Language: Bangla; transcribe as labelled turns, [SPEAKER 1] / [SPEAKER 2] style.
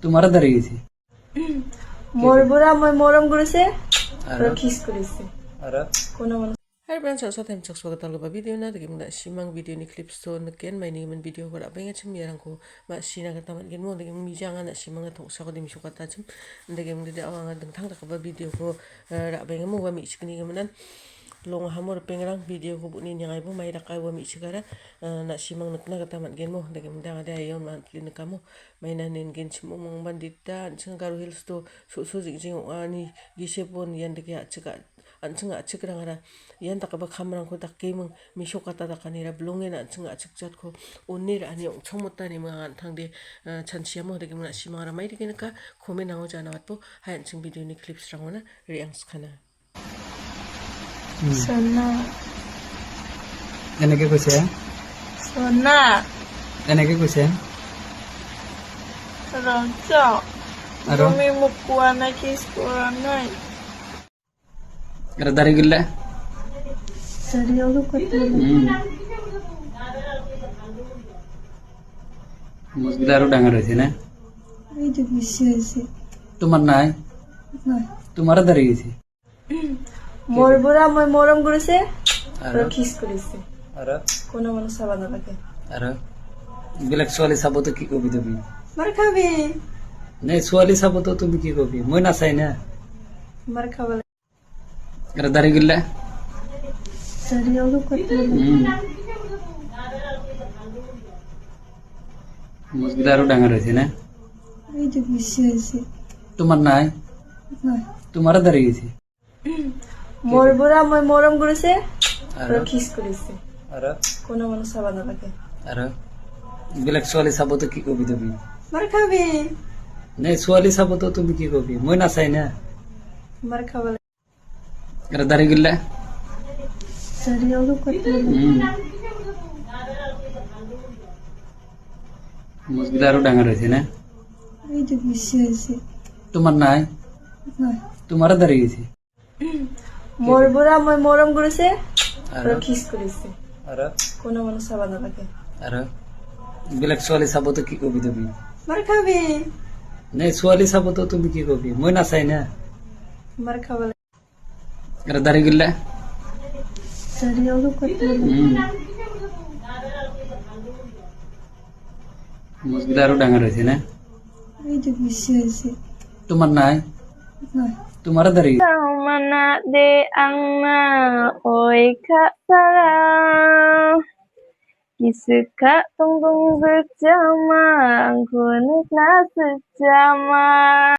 [SPEAKER 1] তোমার দাঁড়িয়ে গেছি
[SPEAKER 2] মোর বুড়া মই মরম করেছে আর কিস করেছে
[SPEAKER 1] আর
[SPEAKER 2] কোনো মানুষ
[SPEAKER 3] Hai branch sa time chak swagat ang ba video na dagim na simang video ni clips to naken may ni man video ko ra ba nga chim yarang ko ma sina ka taman gen mo dagim mi janga na simang na thong sa ko dim su ka ta chim dagim de awang dang thang ka ba video ko ra ba nga mo wa mi chikni ga manan long hamor pengrang video ko bunin yang ai bo mai ra kai wa mi chigara na simang nak na ka taman gen mo dagim da ga ayon man tlin ka mo mai na nen gen chim mong bandita chung garu hills to so jing jing ani gisepon yan de ya chika anchunga chikrangara yan takaba khamrang ko takkemung mishokata takanira blongen anchunga chikjat ko onir ani ongchomota ni ma thangde chanchiamo de gimna simara mai de ka khomen nawo janawat po ha anchung video ni clips rangona reacts khana
[SPEAKER 2] সোনা
[SPEAKER 1] এনেকে কৈছে
[SPEAKER 2] সোনা
[SPEAKER 1] এনেকে কৈছে
[SPEAKER 2] রাজা
[SPEAKER 1] আৰু
[SPEAKER 2] তুমি মোক কোৱা নাই কিছ কৰা নাই
[SPEAKER 1] এটা দাঁড়িয়ে গেলে
[SPEAKER 2] সরিয়ালো কত
[SPEAKER 1] মুসগুলো আরো ডাঙর হয়েছে না
[SPEAKER 2] এই যে বেশি আছে
[SPEAKER 1] তোমার নাই
[SPEAKER 2] না
[SPEAKER 1] তোমারও দাঁড়িয়ে গেছি
[SPEAKER 2] মোর বুড়া মই মরম করেছে
[SPEAKER 1] আর
[SPEAKER 2] আর কিস করেছে
[SPEAKER 1] আর
[SPEAKER 2] কোনো মানুষ সাবা না লাগে
[SPEAKER 1] আর বেলেগ ছোৱালী চাব তো কি কবি তুমি
[SPEAKER 2] মার খাবি
[SPEAKER 1] নাই ছোৱালী চাব তো তুমি কি কবি মই নাচাই না
[SPEAKER 2] মার খাবা
[SPEAKER 1] এটা দাঁড়িয়ে গেলে
[SPEAKER 2] সরিয়ালো কত
[SPEAKER 1] মুসগুলো আরো ডাঙর হয়েছে না
[SPEAKER 2] এই যে বেশি আছে
[SPEAKER 1] তোমার নাই
[SPEAKER 2] না
[SPEAKER 1] তোমারও দাঁড়িয়ে গেছি
[SPEAKER 2] মোর বুড়া মই মরম করেছে
[SPEAKER 1] আর
[SPEAKER 2] আর কিস করেছে
[SPEAKER 1] আর
[SPEAKER 2] কোনো মানুষ সাবা না লাগে
[SPEAKER 1] আর বেলেগ ছোৱালী চাব তো কি কবি তুমি
[SPEAKER 2] মার খাবি
[SPEAKER 1] নাই ছোৱালী চাব তো তুমি কি কবি মই নাচাই না
[SPEAKER 2] মার খাবা
[SPEAKER 1] এটা দাঁড়িয়ে গেলে
[SPEAKER 2] সরিয়ালো কত
[SPEAKER 1] মুসগুলো আরো ডাঙর হয়েছে না
[SPEAKER 2] এই যে বেশি আছে
[SPEAKER 1] তোমার নাই
[SPEAKER 2] না
[SPEAKER 1] তোমারও দাঁড়িয়ে গেছি
[SPEAKER 2] মোর বুড়া মই মরম করেছে
[SPEAKER 1] আর
[SPEAKER 2] আর কিস করেছে
[SPEAKER 1] আর
[SPEAKER 2] কোনো মানুষ সাবা না লাগে
[SPEAKER 1] আর বেলেগ ছোৱালী চাব তো কি কবি তুমি
[SPEAKER 2] মার খাবি
[SPEAKER 1] নাই ছোৱালী চাব তো তুমি কি কবি মই নাচাই না
[SPEAKER 2] মার খাবা
[SPEAKER 1] এটা দাঁড়িয়ে গেলে
[SPEAKER 2] সরিয়ালো কত
[SPEAKER 1] মুসগুলো আরো ডাঙর হয়েছে না
[SPEAKER 2] এই যে বেশি আছে
[SPEAKER 1] তোমার নাই
[SPEAKER 2] না
[SPEAKER 1] তোমারও দাঁড়িয়ে গেছি
[SPEAKER 2] mana de angna oi ka sara kisuka tungtung berjama kunik na sejama